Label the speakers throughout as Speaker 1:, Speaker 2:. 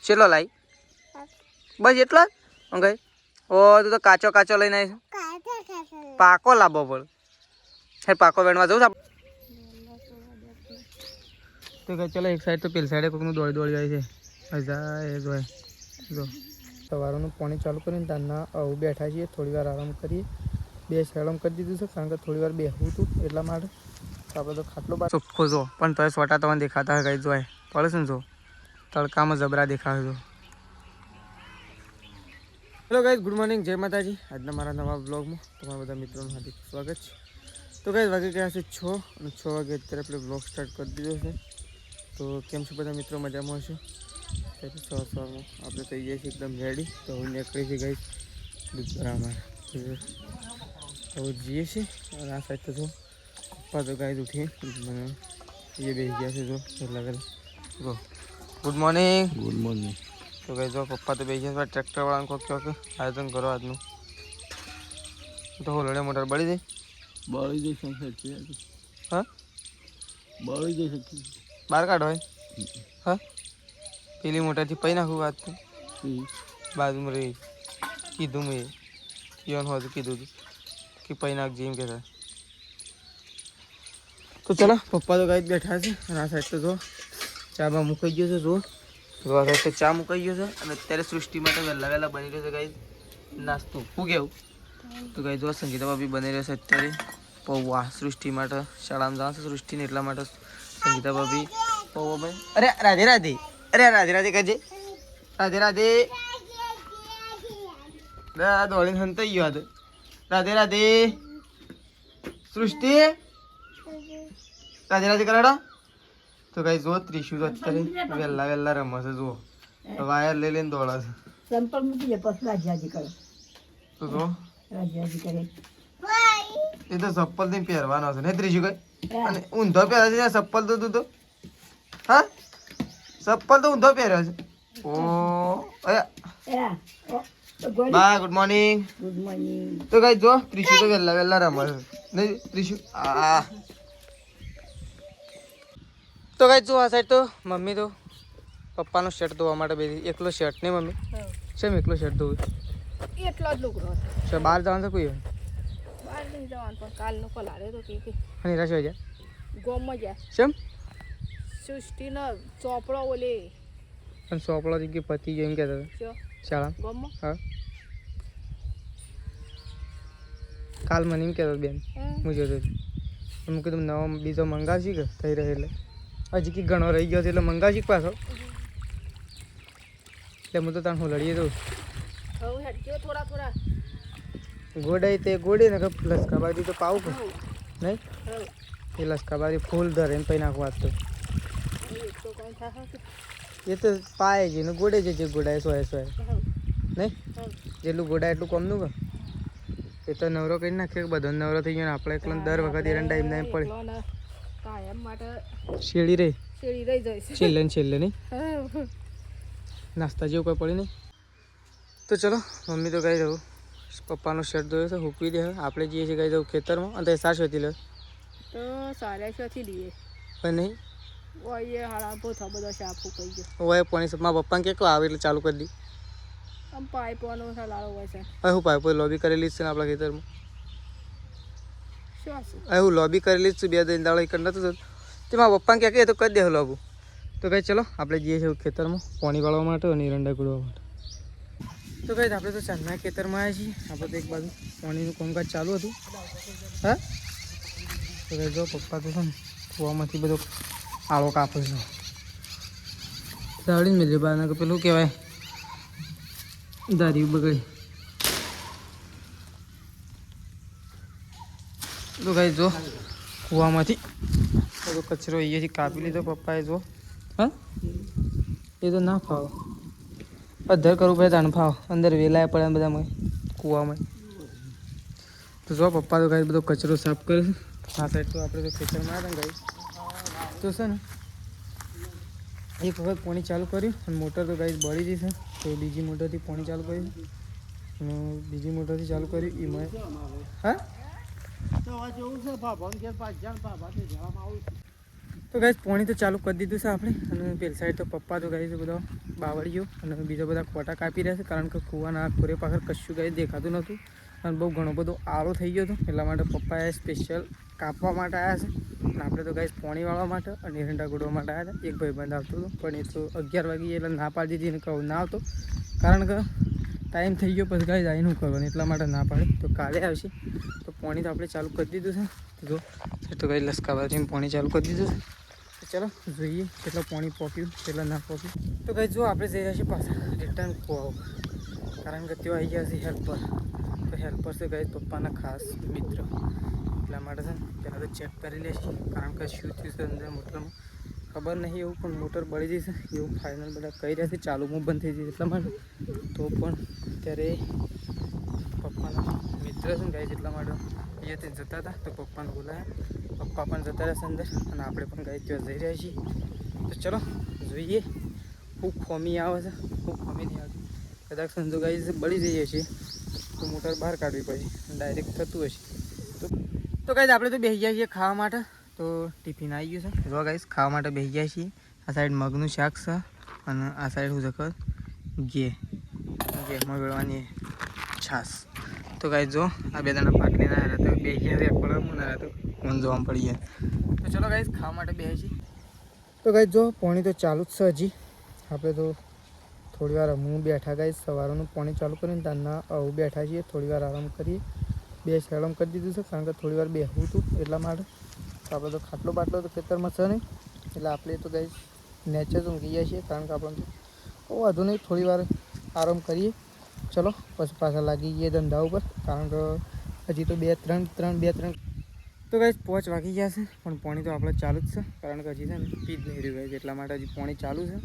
Speaker 1: ચેલો લાઈ બસ એટલા અંગે ઓ તું તો કાચો કાચો લઈને આવી પાકો લાવવો પડે હે પાકો વેણવા જવું તો કે ચલો એક સાઈડ તો પેલી સાઈડે કોઈકનું દોડી દોડી આવી છે જાય જોય જો સવારનું પાણી ચાલુ કરીને તારના આવું બેઠા છીએ થોડી વાર આરામ કરીએ બે આરામ કરી દીધું છે કારણ કે થોડી વાર બેહવું હતું એટલા માટે તો આપણે તો ખાટલો બાર ચોખ્ખો જો પણ તો સોટા તમને દેખાતા હોય કઈ જોય પડે છે ને જો તડકામાં જબરા દેખાય છે હેલો ગાઈઝ ગુડ મોર્નિંગ જય માતાજી આજના મારા નવા બ્લોગમાં તમારા બધા મિત્રોનું હાર્દિક સ્વાગત છે તો ગાઈઝ વાગે ગયા છે 6 અને 6 વાગે અત્યારે આપણે બ્લોગ સ્ટાર્ટ કરી દીધો છે તો કેમ છો બધા મિત્રો મજામાં હશો સવારમાં આપણે થઈ ગયા છીએ એકદમ રેડી તો હું નીકળી છે ગાઈઝ બરાબર તો જઈએ છીએ અને આ સાઈડ તો જો પપ્પા તો ગાઈઝ ઉઠીએ મને એ બેસી ગયા છે જો પહેલાં જો ગુડ મોર્નિંગ તો કઈ જો પપ્પા તો બેસી ગયા ટ્રેક્ટર વાળાને કોક કહો કે આયોજન કરો આજનું તો લડે મોટર બળી જાય હા બળી જઈ શકીએ બહાર કાઢો હોય હા પેલી મોટરથી પૈ નાખું વાત બાજુમાં રહી કીધું મેં યોન હોતું કીધું હતું કે પૈ નાખજે એમ કહેતા તો ચાલો પપ્પા તો ગાઈ બેઠા છે અને આ સાઈડ તો જો ચા બા મુકાઈ ગયો છે જો આ સાઈડ તો ચા મુકાઈ ગયો છે અને અત્યારે સૃષ્ટિ માટે વહેલા બની રહ્યો છે ગાઈ નાસ્તો શું કેવું તો ગાઈ જો સંગીતા ભાભી બની રહ્યો છે અત્યારે પૌવા સૃષ્ટિ માટે શાળામાં જવાનું છે સૃષ્ટિને એટલા માટે સંગીતા ભાભી પૌવા ભાઈ અરે રાધે રાધે અરે રાધે રાધે કહેજે રાધે રાધે દોડીને હંતાઈ ગયો હતો રાધે રાધે સૃષ્ટિ રાધે રાધે કરાડો તો કઈ જો ત્રીસું તો અત્યારે વહેલા રમે છે જુઓ વાયર લઈ લઈને દોડે છે
Speaker 2: સંપલ મૂકી દે પછી રાજાજી કરે
Speaker 1: તો જો
Speaker 2: રાજાજી કરે
Speaker 1: એ તો ચપ્પલ થી પહેરવાનો છે ને ત્રીસું કઈ અને ઊંધો પહેરે છે ચપ્પલ તો તું તો હા ચપ્પલ તો ઊંધો પહેર્યો છે ઓ બા ગુડ મોર્નિંગ તો કઈ જો ત્રીસું તો વહેલા રમે છે નહીં ત્રીસું આ તો કઈ જો આ સાઈડ તો મમ્મી તો પપ્પાનો શર્ટ ધોવા માટે બેસી એકલો શર્ટ નહીં મમ્મી શેમ એકલો શર્ટ ધોવું
Speaker 3: એટલો જ લુગડો
Speaker 1: છે બહાર જવાનું છે કોઈ
Speaker 3: બહાર નહીં જવાનું પણ કાલનો પલાળે તો કે
Speaker 1: નિરાશ હોય જાય
Speaker 3: ગોમમાં જાય
Speaker 1: શેમ
Speaker 3: સૃષ્ટિનો ચોપડો ઓલે
Speaker 1: પણ સોપડો જગ્યાએ પતી ગયો એમ કહેતા હતા શાળા
Speaker 3: ગોમમાં
Speaker 1: હા કાલ મને એમ કહેતો બેન હું જોતો હું કીધું નવો બીજો મંગાવશી કે થઈ રહે એટલે હજી કે ઘણો રહી ગયો છે એટલે મંગાવશી પાછો એટલે હું તો તાણ હું લડીએ દઉં
Speaker 3: હવે હેડજો થોડા
Speaker 1: ગોડાઈ તે ગોડી ને લસકાબાજી તો પાવું કે નહીં એ લસકાબાજી ફૂલ ધરે ને પૈ નાખવા તો
Speaker 3: તો કંઈ થાય
Speaker 1: એ તો પાય છે ને ગોડે છે જે ગોડાય સોય નહીં જેટલું ગોડાય એટલું કમનું કે એ તો નવરો કરી નાખ્યો બધો નવરો થઈ ગયો ને આપણે એકલો દર વખત એરંડા ટાઈમ ના પડે
Speaker 3: કાયમ માટે
Speaker 1: શેરડી રહી
Speaker 3: શેરી રહી જાય છે
Speaker 1: છેલ્લે નહીં નાસ્તા જેવું કોઈ પડી નહીં તો ચલો મમ્મી તો ગાઈ રહું પપ્પાનો શર્ટ ધોયો છે હૂકવી દે આપણે જઈએ છીએ ગાઈ જવું ખેતરમાં અને તે સાર શોધી લે
Speaker 3: તો સારા શોથી દઈએ
Speaker 1: પણ નહીં
Speaker 3: ઓય હાડા પોથા બધા સાફ ફૂકાઈ ગયો
Speaker 1: હોય પાણી મારા પપ્પાને કે આવે એટલે ચાલુ કરી દી
Speaker 3: આમ પાઇપવાનો લાડો હોય છે
Speaker 1: હવે હું પાઇપો લોબી કરેલી જ છે ને આપણા ખેતરમાં
Speaker 3: શું હશે
Speaker 1: હવે હું લોબી કરેલી જ છું 2 દિન દાડો એક નતું તે મારા પપ્પાને કહે એ તો કરી દે લોબું તો કઈ ચલો આપણે જઈએ છીએ ખેતરમાં પાણી વાળવા માટે અને એરંડા ગોળવા માટે તો કઈ આપણે તો ચાંદના ખેતરમાં આવ્યા છીએ આપણે તો એક બાજુ પાણીનું કામકાજ ચાલુ હતું હા તો કઈ જો પપ્પા તો છે ને કૂવામાંથી બધો આળો કાપે છે દાડીને મેળવી બહાર કે પેલું કહેવાય દારી બગડી તો કઈ જો કૂવામાંથી બધો કચરો અહીંયાથી કાપી લીધો પપ્પાએ જો હા એ તો ના ફાવ અધર કરવું પડે તાણ ફાવ અંદર વેલાય પડે બધામાં કૂવામાં તો જો પપ્પા તો કાંઈ બધો કચરો સાફ કરે છે આ સાઈડ તો આપણે તો ખેતરમાં આવ્યા ને ગાઈ તો છે ને એક વખત પાણી ચાલુ કર્યું અને મોટર તો ગાઈ બળી જશે તો બીજી મોટરથી પાણી ચાલુ કર્યું અને બીજી મોટરથી ચાલુ કર્યું એમાં હા તો ગાઈસ પાણી તો ચાલુ કરી દીધું છે આપણે અને પેલી સાઈડ તો પપ્પા તો ગાઈસ બધો બાવળીઓ અને બીજા બધા કોટા કાપી રહ્યા છે કારણ કે કૂવાના ખોરે પાછળ કશું ગાઈસ દેખાતું નહોતું અને બહુ ઘણો બધો આળો થઈ ગયો હતો એટલા માટે પપ્પાએ સ્પેશિયલ કાપવા માટે આવ્યા છે અને આપણે તો ગાઈસ પાણી વાળવા માટે અને એરંડા ગોળવા માટે આવ્યા હતા. એક ભાઈબંધ આવતો હતો પણ એ તો 11 વાગે એટલે ના પાડી દીધી ને કહું ના આવતો કારણ કે ટાઈમ થઈ ગયો પછી ગાઈસ આવીને કરવાનું એટલા માટે ના પાડે તો કાલે આવશે. તો પાણી તો આપણે ચાલુ કરી દીધું છે જો તો ગાઈસ લસકાવાથી પાણી ચાલુ કરી દીધું છે. ચલો જોઈએ કેટલું પાણી પોક્યું કેટલા ના પોક્યું. તો ગાઈસ જો આપણે જઈ રહ્યા છીએ પાછા રિટર્ન કુવાઓ કારણ કે તેઓ આવી ગયા છે હેલ્પર. તો હેલ્પર છે ગાઈસ પપ્પાના ખાસ મિત્ર એટલા માટે છે ને પહેલાં તો ચેક કરી લેશે કારણ કે શું થયું છે અંદર મોટરમાં ખબર નહીં એવું પણ મોટર બળી જશે એવું ફાઇનલ બધા કહી રહ્યા છે ચાલુમાં બંધ થઈ જશે એટલા માટે. તો પણ અત્યારે પપ્પાના મિત્ર છે ને ગાઈસ એટલા માટે અહીંયાથી જતા હતા તો પપ્પાને બોલાયા પપ્પા પણ જતા રહેશે અંદર અને આપણે પણ ગાઈસ ત્યાં જઈ રહ્યા છીએ. તો ચલો જોઈએ ખૂબ ખોમી આવે છે ખૂબ ખોમી નહીં આવતી કદાચ સંજો ગાઈસ બળી જઈએ છીએ તો મોટર બહાર કાઢવી પડે ડાયરેક્ટ થતું હશે. તો ગાઈસ આપણે તો બેસી ગયા છીએ ખાવા માટે. તો ટિફિન આવી ગયું છે જો ગાઈસ ખાવા માટે બેસી ગયા છીએ. આ સાઈડ મગનું શાક છે અને આ સાઈડ શું છે ઘેમાં વેળવાની છાશ. તો ગાઈસ જો આ બે દાણા પાટલી ના રહ્યા તો બે ગયા પણ ના તો કોણ જોવા પડી ગયા. તો ચલો ગાઈસ ખાવા માટે બેસી છીએ. તો ગાઈસ જો પાણી તો ચાલુ જ છે હજી આપણે તો થોડી વાર હું બેઠા ગાઈસ સવારનું પાણી ચાલુ કરીને ત્યારના આવું બેઠા છીએ થોડી વાર આરામ કરીએ. બે આરામ કરી દીધું છે કારણ કે થોડી વાર બેસવું હતું એટલા માટે. તો આપણે તો ખાટલો બાટલો તો ખેતરમાં છે નહીં એટલે આપણે તો ગાઈસ નેચર ઊંઘી ગયા છીએ કારણ કે આપણને તો વધુ નહીં થોડી વાર આરામ કરીએ. ચલો પછી પાછા લાગી ગઈએ ધંધા ઉપર કારણ કે હજી તો બે ત્રણ તો ગાઈસ 5 વાગી ગયા છે પણ પાણી તો આપણે ચાલુ જ છે કારણ કે હજી છે ને પી જ નહીં રહ્યું ગાઈસ એટલા માટે હજી પાણી ચાલુ છે.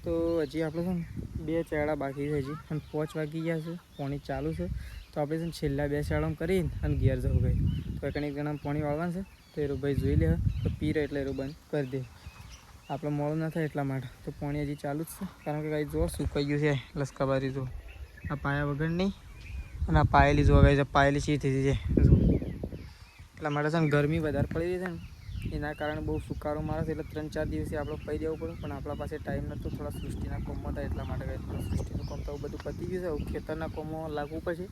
Speaker 1: તો હજી આપણે છે ને 2 ચેડા બાકી છે હજી અને 5 વાગી ગયા છે પાણી ચાલુ છે. તો આપણે છે ને છેલ્લા 2 ચેડામાં કરીને અને ઘેર જવું ગાઈસ. તો એક જણા પાણી વાળવાનું છે તો એરો ભાઈ જોઈ લે તો પીરે એટલે એરો બંધ કરી દે આપણે મોડું ના થાય એટલા માટે. તો પાણી હજી ચાલુ જ છે કારણ કે ગાઈસ જો સુકાઈ ગયું છે લસકાબારી જો આ પાયા વગર નહીં અને આ પાયેલી જોવા ગાઈસ આ પાયેલી સી થઈ છે જો એટલા માટે છે ને ગરમી વધારે પડી રહી છે ને એના કારણે બહુ સુકારો મારે છે એટલે 3-4 દિવસે આપણે પી દેવું પડે પણ આપણા પાસે ટાઈમ નહોતો થોડા સૃષ્ટિના કોમમાં હતા એટલા માટે ગાઈસ સૃષ્ટિનું કામ તો બધું પતી ગયું છે ખેતરના કોમમાં લાગવું પડશે.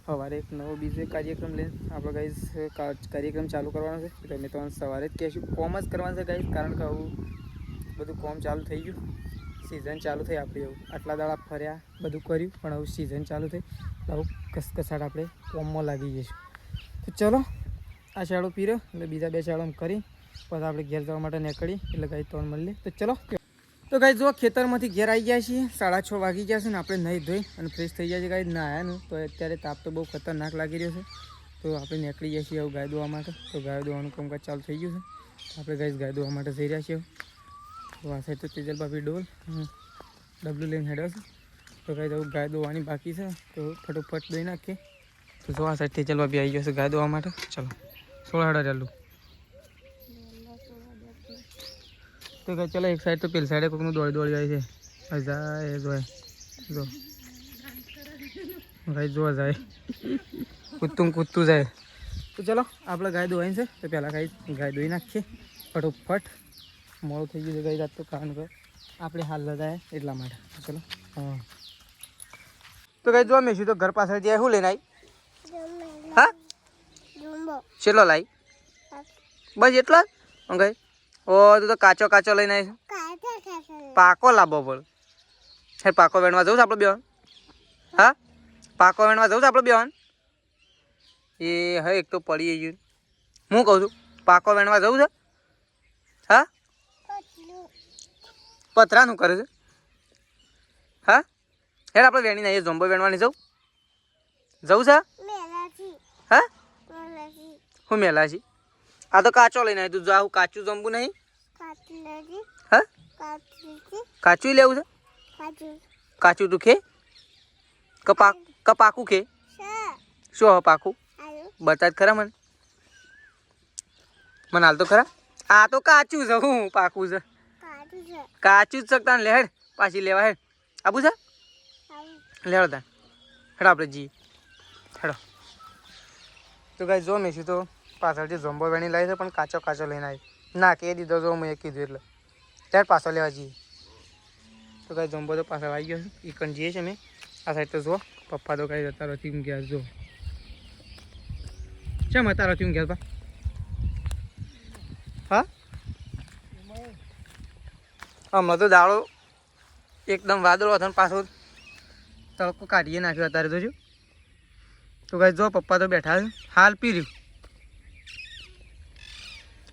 Speaker 1: સવારે એક નવો બીજો કાર્યક્રમ લઈને આપણે ગાઈસ કાર્યક્રમ ચાલુ કરવાનો છે એટલે અમે તમને સવારે જ કહેશું કોમ જ કરવાનું છે ગાઈસ કારણ કે આવું બધું કોમ ચાલુ થઈ ગયું સિઝન ચાલુ થઈ આપણી એવું આટલા દાડા ફર્યા બધું કર્યું પણ આવું સિઝન ચાલુ થઈ આવું કસકસાટ આપણે કોમમાં લાગી જઈશું. તો ચલો આ શાળો પીર્યો એટલે બીજા 2 શાળો કરી પછી આપણે ઘેર જવા માટે નીકળીએ એટલે ગાઈસ ત્રણ મળીએ. તો ચલો તો ગાઈસ જો ખેતરમાંથી ઘેર આવી ગયા છીએ 6:30 વાગી ગયા છે ને આપણે નહીં ધોઈ અને ફ્રેશ થઈ ગયા છે ગાઈસ ના આવ્યા ને તો અત્યારે તાપ તો બહુ ખતરનાક લાગી રહ્યો છે. તો આપણે નીકળી ગયા છીએ ગાય દોવા માટે. તો ગાય દોવાનું કામકાજ ચાલુ થઈ ગયું છે આપણે ગાઈસ ગાય દોવા માટે જઈ રહ્યા છીએ. તો આ સાઈડ તો તેજલ ભાભી ડોલ ડબલું લઈને હેડ્યો છે. તો ગાઈસ આવું ગાય દોવાની બાકી છે તો ફટોફટ દોઈ નાખીએ. તો જો આ સાઈડ તેજલ ભાભી આવી ગયો છે ગાય દોવા માટે. ચલો 16 ચાલુ તો કે ચલો એક સાઈડ તો પેલી સાઈડે કોઈકનું દોડી જાય છે જાય જો ગાય જોવા જાય કૂદતું જાય. તો ચલો આપણે ગાય દોવાની છે તો પહેલાં ગાય દોઈ નાખીએ ફટોફટ મોડું થઈ ગયું છે ગાય જાત તો કારણ કે આપણે હાલ લગાય એટલા માટે. ચલો હા તો ગાય જો મેં તો ઘર પાછળ જાય શું લઈને આવી હા ચેલો લાવી બસ એટલો જ ગાય ઓ તું તો કાચો લઈને આવી પાકો લાવવો પડે હે પાકો વેણવા જવું છે આપણે બેન હા પાકો વેણવા જવું છે આપણે બેન એ હે એક તો પડી ગયું હું કહું છું પાકો વેણવા જવું છે હા પતરાનું કરે છે હા હેડ આપણે વેણી નહીં જોંબો વેણવાની જવું છે હા હું મેલા છી આ તો કાચો લઈને આવી તું જાઉં કાચું જંબુ નહીં હા કાચું લેવું છે કાચું તું ખે પાકું ખે શું હવે પાકું બતા જ ખરા મને હાલ તો ખરા આ તો કાચું છે હું પાકું છે કાચું જ શકતા લે હેડ પાછી લેવા હેડ આબુ છે લેવડ તા હેડ આપણે જઈએ હેડો. તો ગાઈસ જો મેં તો પાછળથી ઝોમ્બો વેણી લાવી છે પણ કાચો લઈને આવી ના કે દીધો જો મેં કીધું એટલે ત્યારે પાછો લેવા જઈએ તો કાંઈ જમ્બો તો પાછળ આવી ગયો છે એ કણ જઈએ છીએ અમે આ સાઈડ તો જો પપ્પા તો કાંઈ જતા નથી ગયા જો કેમ હતા નથી ગયા પા હા હમણાં તો દાડો એકદમ વાદળો હતો ને પાછો તડકો કાઢીએ નાખ્યો અત્યારે તો જો તો કાંઈ જો પપ્પા તો બેઠા છે હાલ પી રહ્યું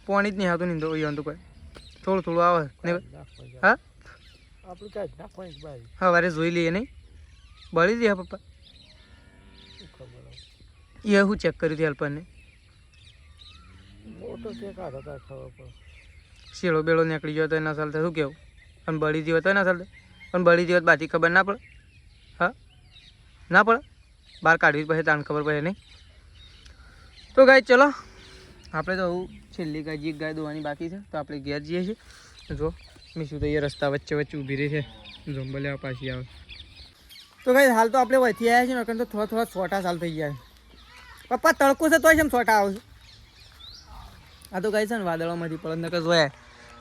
Speaker 1: પાણી જ નહીં આવતું નહીં તો તો કોઈ થોડું થોડું આવે નહીં હા
Speaker 2: આપણે કાંઈ નાખવાની બારી
Speaker 1: સવારે જોઈ લઈએ નહીં બળી દે પપ્પા એ હું ચેક કર્યું હતું હેલ્પરને
Speaker 2: મોટો ચેક આ હતા ખબર પડે
Speaker 1: શેળો બેળો નીકળી ગયો તો એના ચાલતા શું કેવું અને બળી ગયો તો એના ચાલતા પણ બળી ગયો બાકી ખબર ના પડે હા ના પડે બહાર કાઢવી પછી તાણ ખબર પડે નહીં તો ગાય ચલો આપણે તો હું છેલ્લી ગાય એક ગાય દોવાની બાકી છે તો આપણે ઘેર જઈએ છીએ જો મીશું તો એ રસ્તા વચ્ચે વચ્ચે ઊભી રહી છે જમ્બો લેવા પાછી આવે તો ગાય હાલ તો આપણે વહીથી આવ્યા છીએ નકર તો થોડા થોડા છોટા સાલ થઈ ગયા પપ્પા તડકો છે તોય છે છોટા આવશે આ તો ગાય છે ને વાદળોમાંથી પડે નકર જોયા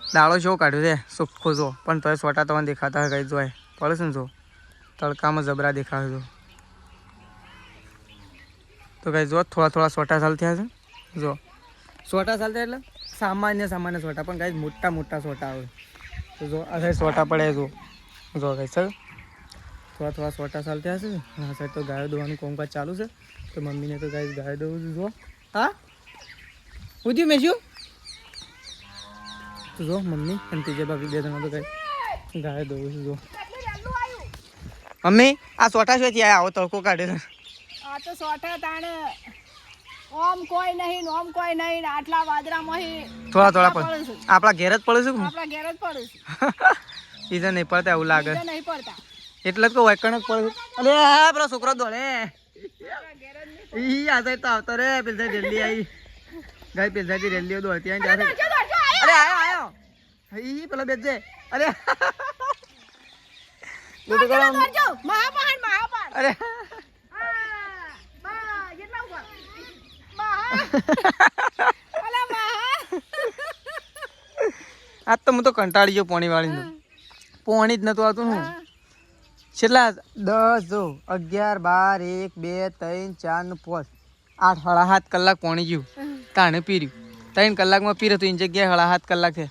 Speaker 1: દાળો શો કાઢ્યો છે સુખો જો પણ તોય છોટા તમને દેખાતા હોય ગાય જોય પડે છે ને જો તડકામાં જબરા દેખાય જો તો ગાય જો થોડા થોડા છોટા સાલ થયા છે જો સોટા ચાલતા એટલે સામાન્ય સોટા પણ કાંઈ મોટા મોટા સોટા આવે તો જો આ સાઈડ સોટા પડે જો કાંઈ સર થોડા થોડા સોટા ચાલતા હશે આ સાઈડ તો ગાયો દોવાનું કામકાજ ચાલુ છે તો મમ્મીને તો ગાય ગાય દઉં છું જો હા ઉધ્યું મેં તો જો મમ્મી અને ત્રીજે ભાભી બે જણા તો કાંઈ ગાય દઉં છું જો મમ્મી આ સોટા શું થયા આવો તડકો કાઢે છે
Speaker 3: આ તો સોટા તાણે ઓમ કોઈ નહીં ઓમ કોઈ નહીં આટલા વાદરામાં
Speaker 1: થોડા થોડા પડે આપણા ઘેર જ પડે છે
Speaker 3: આપણા ઘેર જ પડે છે
Speaker 1: ઈધર નહીં પડતા એવું લાગે
Speaker 3: નહીં પડતા
Speaker 1: એટલે જ કહું વાયકણ જ પડે અરે હા પેલો છોકરો દોડે ઈ આ સાઈડ તો આવતો રે પેલા રેલી આવી ગાય પેલાથી રેલીઓ દોડતી આવી અરે આયો આયો ઈ પેલો બેજે અરે અરે આજ તો હું તો કંટાળી ગયો પોણી વાળી પોણી જ નતું આવતું હું છેલ્લા 10 જો 11 12 1 2 3 4 ને 5 8 સાડા 7 કલાક પોણી ગયું તાણે પીર્યું 3 કલાકમાં પીરે તો એની જગ્યાએ સાડા 7 કલાક છે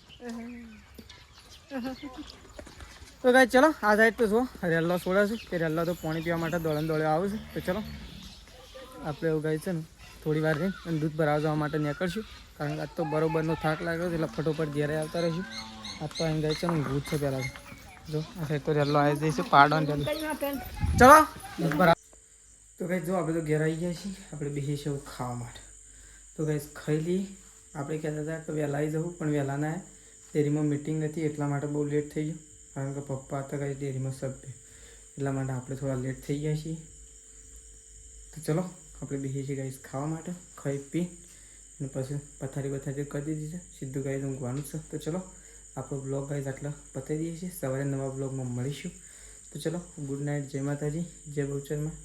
Speaker 1: તો ગાય ચલો આ સાઈડ તો જો રેલ્લો છોડે છે તે રેલ્લો તો પાણી પીવા માટે દોડે આવે છે તો ચલો આપણે એવું ગાય છે ને થોડી વાર રહી અને દૂધ ભરાવા જવા માટે નીકળશું કારણ કે આજ તો બરોબરનો થાક લાગ્યો એટલે ફટોફટ ઘેરે આવતા રહીશું આજ તો અહીં ગાય છે ને ભૂત છે પહેલાં જો આ સાઈડ તો રેલ્લો આવી જઈશું પાડવાનું ચલો દૂધ ભરા તો ગાય જો આપણે તો ઘેર આવી ગયા છીએ આપણે બેસી છે ખાવા માટે તો ગાય ખાઈ લઈએ આપણે કહેતા હતા કે વહેલા આવી જવું પણ વહેલા ના ડેરીમાં મિટિંગ હતી એટલા માટે બહુ લેટ થઈ ગયું કારણ કે પપ્પા હતા કાંઈ ડેરીમાં સભ્ય એટલા માટે આપણે થોડા લેટ થઈ ગયા છીએ તો ચલો આપણે બેસીએ છીએ ગાઈસ ખાવા માટે ખાઈ પી અને પછી પથારી કરી દીધી છે સીધું ગાઈસ ઊંઘવાનું છે તો ચલો આપણો બ્લોગ ગાઈસ આટલા પતાવી દઈએ છીએ સવારે નવા બ્લોગમાં મળીશું તો ચલો ગુડ નાઇટ જય માતાજી જય બહુચરમાં